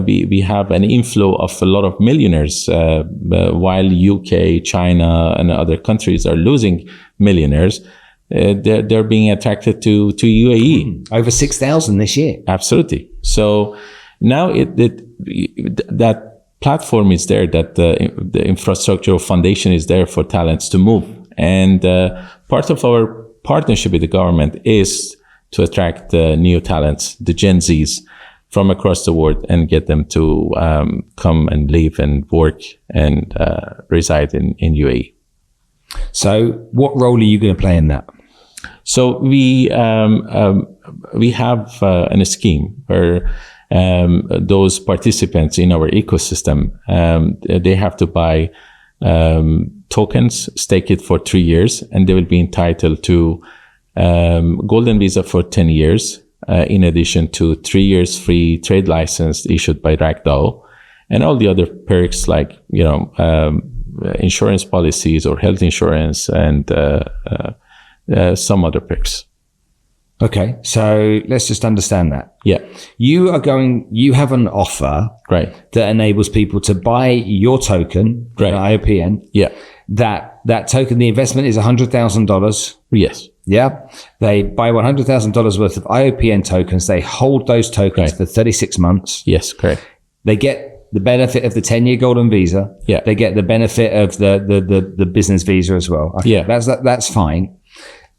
we have an inflow of a lot of millionaires, while UK, China, and other countries are losing millionaires. They're being attracted to UAE. Over 6,000 this year. Absolutely. So now that platform is there, that the infrastructural foundation is there for talents to move. And part of our partnership with the government is to attract new talents, the Gen Zs, from across the world and get them to come and live and work and reside in UAE. So what role are you going to play in that? So we have a scheme where those participants in our ecosystem, they have to buy tokens, stake it for 3 years, and they will be entitled to Golden Visa for 10 years, in addition to 3 years free trade license issued by RACDAO, and all the other perks like, insurance policies or health insurance and some other perks. Okay, so let's just understand that. Yeah. You have an offer, right, that enables people to buy your token, right, IOPn. Yeah. That token, the investment is $100,000. Yes. Yeah. They buy $100,000 worth of IOPn tokens. They hold those tokens for 36 months. Yes, correct. They get the benefit of the 10-year golden visa. Yeah. They get the benefit of the business visa as well. Okay, yeah. That's fine.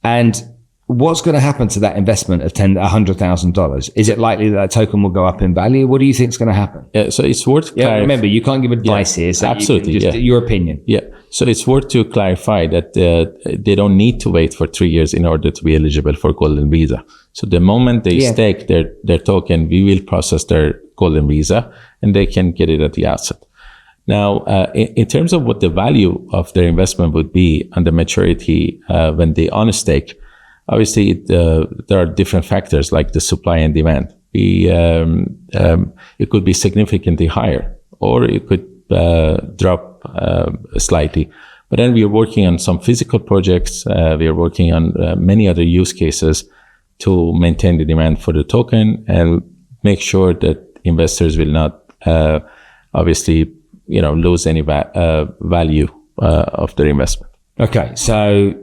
And what's going to happen to that investment of $100,000? Is it likely that token will go up in value? What do you think is going to happen? Yeah, so it's worth. Yeah, remember, you can't give advice here. So absolutely, your opinion. Yeah. So it's worth to clarify that they don't need to wait for 3 years in order to be eligible for Golden Visa. So the moment they stake their token, we will process their Golden Visa, and they can get it at the outset. Now, in terms of what the value of their investment would be on the maturity when they unstake, obviously there are different factors like the supply and demand. It could be significantly higher, or it could drop slightly. But then we are working on some physical projects. We are working on many other use cases to maintain the demand for the token and make sure that investors will not obviously lose any value of their investment. Okay, so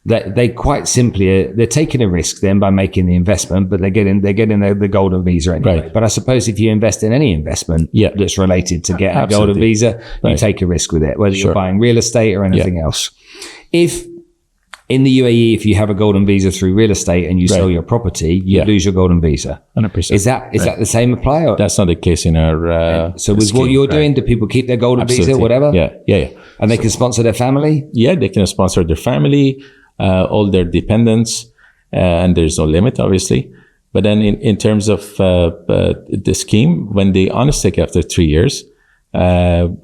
they quite simply they're taking a risk then by making the investment, but they're getting the golden visa anyway. Right. But I suppose if you invest in any investment that's related to get a golden visa, you take a risk with it, whether you're buying real estate or anything else. If in the UAE, if you have a golden visa through real estate and you sell your property, you lose your golden visa. 100%. Is that the same apply? Or? That's not the case in our so with what you're doing, do people keep their golden visa, whatever? Yeah. And they can sponsor their family? Yeah, they can sponsor their family, all their dependents, and there's no limit, obviously. But then in terms of the scheme, when they unstake after 3 years, and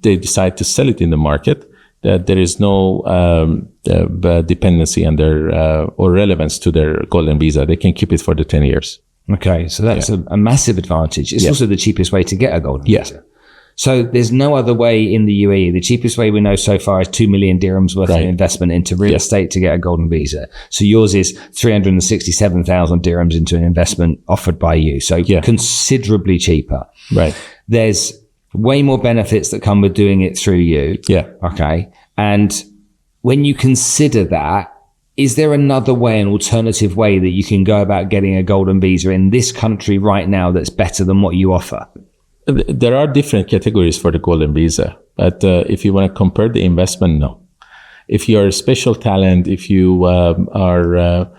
they decide to sell it in the market, there is no dependency on their or relevance to their golden visa. They can keep it for the 10 years. Okay, so that's a massive advantage. It's also the cheapest way to get a golden visa. So there's no other way in the UAE. The cheapest way we know so far is 2 million dirhams worth of investment into real estate to get a golden visa. So yours is 367,000 dirhams into an investment offered by you. So considerably cheaper. Right. There's way more benefits that come with doing it through you. Yeah. Okay. And when you consider that, is there another way, an alternative way that you can go about getting a golden visa in this country right now that's better than what you offer? There are different categories for the Golden Visa, but if you want to compare the investment, no. If you're a special talent, if you are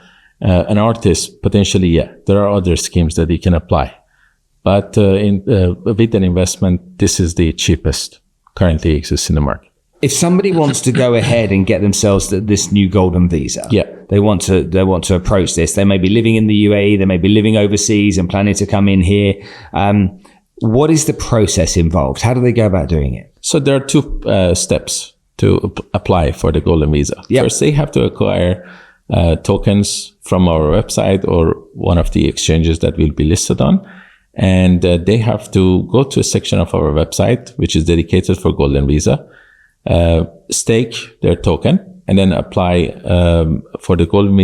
an artist, potentially, yeah, there are other schemes that you can apply. But with an investment, this is the cheapest currently exists in the market. If somebody wants to go ahead and get themselves this new Golden Visa, yeah, they want to approach this. They may be living in the UAE, they may be living overseas and planning to come in here. What is the process involved? How do they go about doing it? So there are two steps to apply for the Golden Visa. Yep. First, they have to acquire tokens from our website or one of the exchanges that will be listed on. And they have to go to a section of our website, which is dedicated for Golden Visa, stake their token, and then apply for the Golden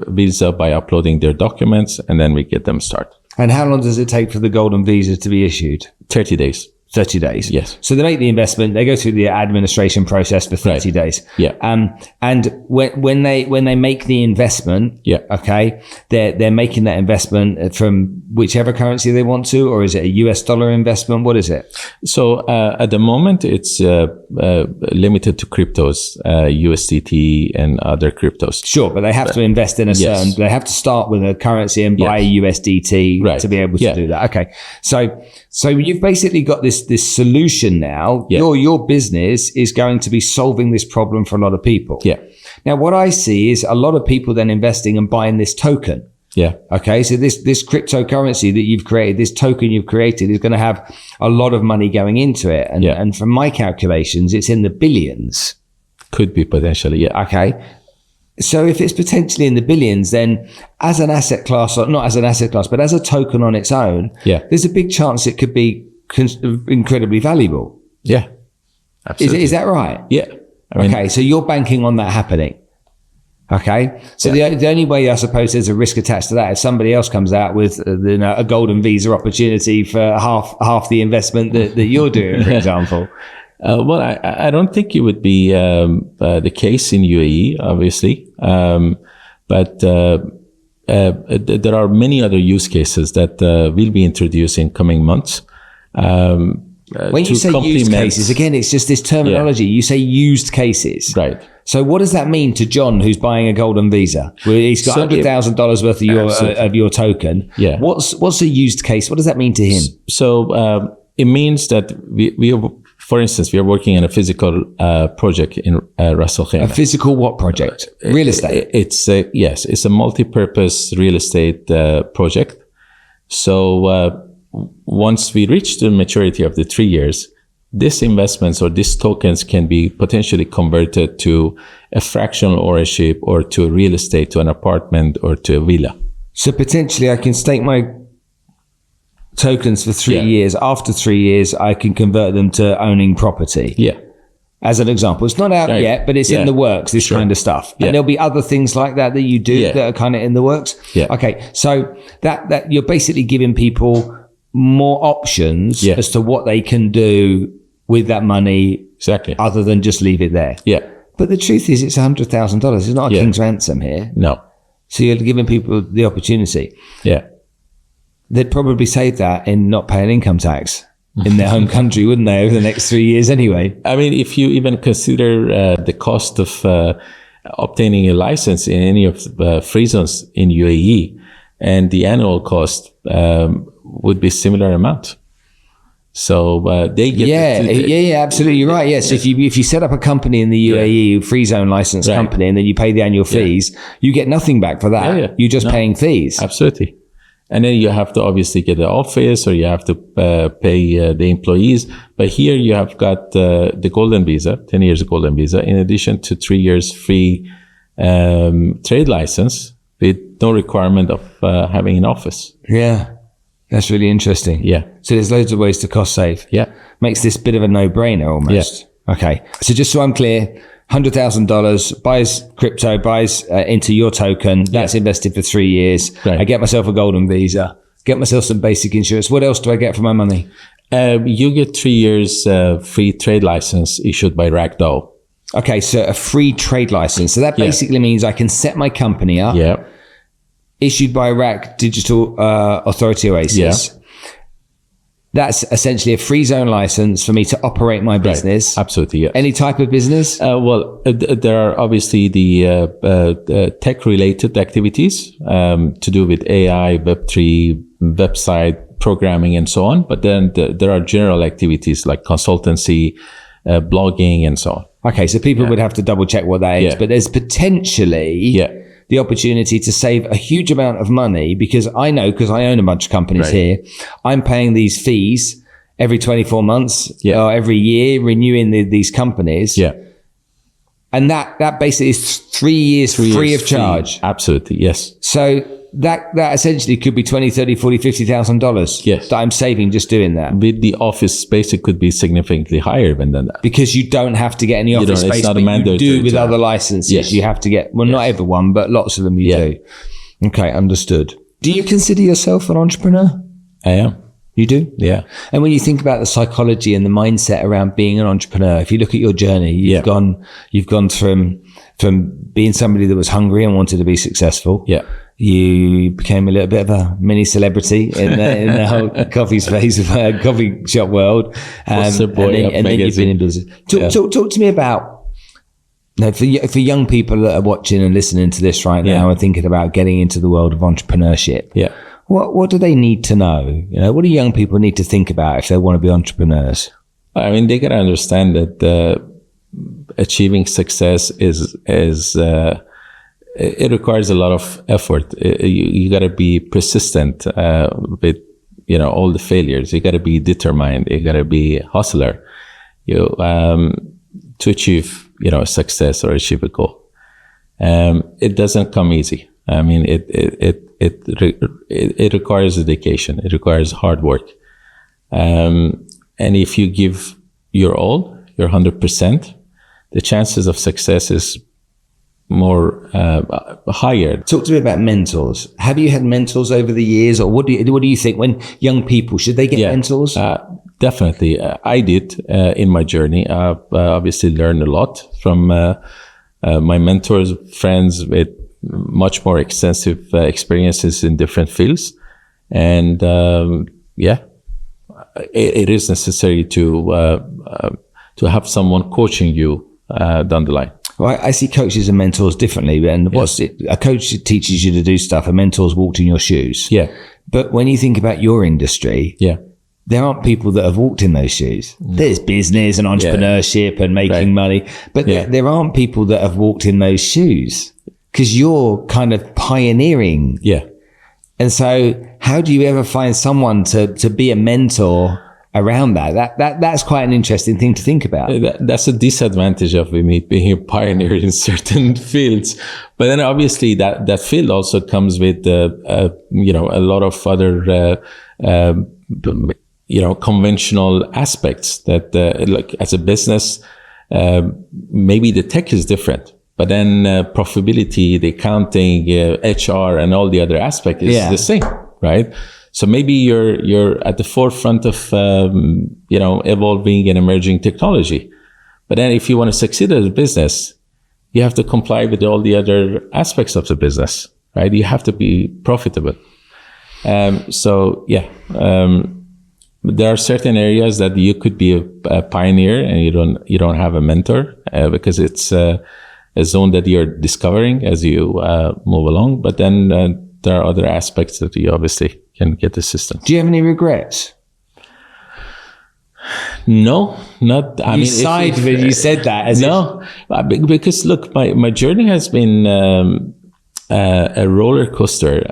Visa by uploading their documents, and then we get them started. And how long does it take for the Golden Visa to be issued? 30 days. 30 days. Yes. So they make the investment, they go through the administration process for 30 days. Yeah. And when they make the investment, yeah, okay, they're making that investment from whichever currency they want to, or is it a US dollar investment? What is it? So at the moment, it's limited to cryptos, USDT and other cryptos. Sure, but they have to invest in a certain, yes, they have to start with a currency and buy USDT to be able to do that. Okay. So you've basically got this solution now. Yeah. Your business is going to be solving this problem for a lot of people. Yeah. Now, what I see is a lot of people then investing and buying this token. Yeah. Okay. So this cryptocurrency that you've created, this token you've created, is going to have a lot of money going into it. And from my calculations, it's in the billions. Could be potentially. Yeah. Okay. So if it's potentially in the billions, then as an asset class, or not as an asset class, but as a token on its own, there's a big chance it could be incredibly valuable. Yeah. Absolutely. Is that right? Yeah. Okay. So you're banking on that happening. Okay. So the only way, I suppose, there's a risk attached to that if somebody else comes out with a Golden Visa opportunity for half the investment that you're doing, for example. Well, I don't think it would be the case in UAE, obviously. But there are many other use cases that will be introduced in coming months. When you say used cases, again, it's just this terminology. You say used cases. Right. So what does that mean to John, who's buying a Golden Visa? Well, he's got $100,000 worth of your token. Yeah. What's a used case? What does that mean to him? So it means that we are, for instance, we are working on a physical project in Ras Al Khaimah. A physical what project? Real estate? It's a multi-purpose real estate project. So once we reach the maturity of the 3 years, these investments or these tokens can be potentially converted to a fractional ownership or to a real estate, to an apartment or to a villa. So potentially I can stake my tokens for 3 years. After 3 years, I can convert them to owning property. Yeah. As an example, it's not out yet, but it's in the works, this kind of stuff. And there'll be other things like that you do that are kind of in the works. Yeah. Okay. So that you're basically giving people more options as to what they can do with that money. Exactly. Other than just leave it there. Yeah. But the truth is it's $100,000. It's not a king's ransom here. No. So you're giving people the opportunity. Yeah. They'd probably save that in not paying income tax in their home country, wouldn't they, over the next 3 years anyway? I mean, if you even consider the cost of obtaining a license in any of the free zones in UAE, and the annual cost would be similar amount. So they get absolutely, you're right. Yes, if you set up a company in the UAE, free zone license company, and then you pay the annual fees, you get nothing back for that. You're just paying fees. Absolutely. And then you have to obviously get an office, or you have to pay the employees. But here you have got the Golden Visa, 10 years of Golden Visa, in addition to 3 years free trade license with no requirement of having an office. Yeah, that's really interesting. Yeah. So there's loads of ways to cost save. Yeah. Makes this a bit of a no-brainer almost. Yeah. Okay. So just so I'm clear, $100,000, buys crypto, buys into your token. That's invested for 3 years. Right. I get myself a Golden Visa, get myself some basic insurance. What else do I get for my money? You get 3 years free trade license issued by Ragdoll. Okay, so a free trade license. So that basically means I can set my company up. Yeah. Issued by Iraq Digital Authority Oasis. That's essentially a free zone license for me to operate my business. Right. Absolutely, yes. Any type of business? There are obviously the tech-related activities to do with AI, Web3, website programming, and so on. But then there are general activities like consultancy, blogging, and so on. Okay, so people would have to double check what that is. But there's potentially the opportunity to save a huge amount of money, because I know, because I own a bunch of companies here, I'm paying these fees every 24 months or every year, renewing these companies. Yeah. And that basically is 3 years free of charge. Absolutely, yes. So that essentially could be $20,000, $30,000, $40,000, $50,000 that I'm saving just doing that. With the office space, it could be significantly higher than that. Because you don't have to get any office space, it's not but a mandate you do with other licenses. Yes. You have to get, not everyone, but lots of them you do. Okay, understood. Do you consider yourself an entrepreneur? I am. You do? Yeah. And when you think about the psychology and the mindset around being an entrepreneur, if you look at your journey, you've gone from being somebody that was hungry and wanted to be successful. Yeah. You became a little bit of a mini celebrity in the whole coffee space, coffee shop world. And then you've been in business. Talk to me about, for young people that are watching and listening to this right now and thinking about getting into the world of entrepreneurship. Yeah. What do they need to know? What do young people need to think about if they want to be entrepreneurs? I mean, they got to understand that achieving success is it requires a lot of effort. You got to be persistent with all the failures. You got to be determined. You got to be a hustler. To achieve success or achieve a goal. It doesn't come easy. I mean, it requires dedication. It requires hard work. And if you give your all, your 100%, the chances of success is more higher. Talk to me about mentors. Have you had mentors over the years, or what do you think when young people, should they get mentors? Definitely. I did in my journey. I've obviously learned a lot from my mentors, friends with much more extensive experiences in different fields. And it is necessary to have someone coaching you down the line. Well, I see coaches and mentors differently. And a coach teaches you to do stuff, a mentor's walked in your shoes. Yeah. But when you think about your industry, there aren't people that have walked in those shoes. There's business and entrepreneurship and making money, but there aren't people that have walked in those shoes, because you're kind of pioneering. Yeah. And so how do you ever find someone to be a mentor around that? That's quite an interesting thing to think about. That's a disadvantage of me being a pioneer in certain fields. But then obviously that field also comes with, a lot of other, conventional aspects that, like as a business, maybe the tech is different, but then profitability, the accounting, HR, and all the other aspects is the same, right? So maybe you're at the forefront of, evolving and emerging technology. But then if you want to succeed as a business, you have to comply with all the other aspects of the business, right? You have to be profitable. There are certain areas that you could be a pioneer and you don't have a mentor, because it's a zone that you're discovering as you move along. But then there are other aspects that you obviously can get assistance. Do you have any regrets? No, not. You sighed when you said that. Because look, my journey has been a roller coaster.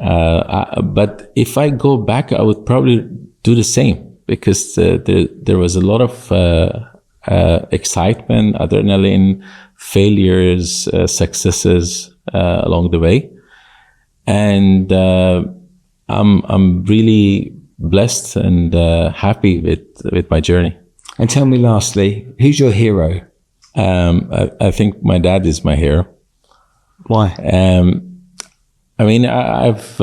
But if I go back, I would probably do the same, because there was a lot of excitement, adrenaline, failures, successes along the way, and I'm really blessed and happy with my journey. And tell me lastly, who's your hero? I think my dad is my hero. Why? I mean, I've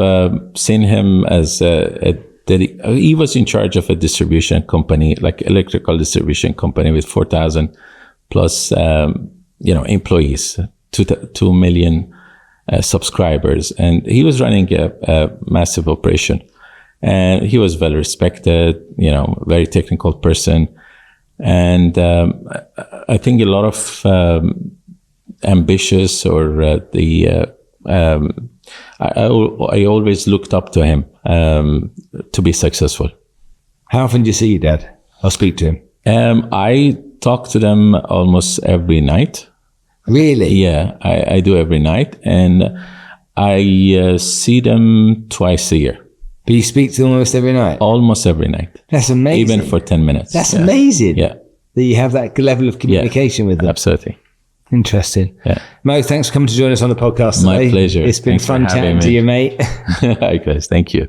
seen him as he was in charge of a distribution company, like electrical distribution company with 4,000 plus, employees, 2 million subscribers. And he was running a massive operation. And he was well respected, very technical person. And I think a lot of ambitious or I always looked up to him to be successful. How often do you see your dad? I'll speak to him. I talk to them almost every night. Really? Yeah, I do every night. And I see them twice a year. But you speak to them almost every night? Almost every night. That's amazing. Even for 10 minutes. That's amazing. Yeah. That you have that level of communication with them. Absolutely. Interesting. Yeah. Mo, thanks for coming to join us on the podcast today. My pleasure. It's been Thanks fun chatting to you, mate. Likewise. Thank you.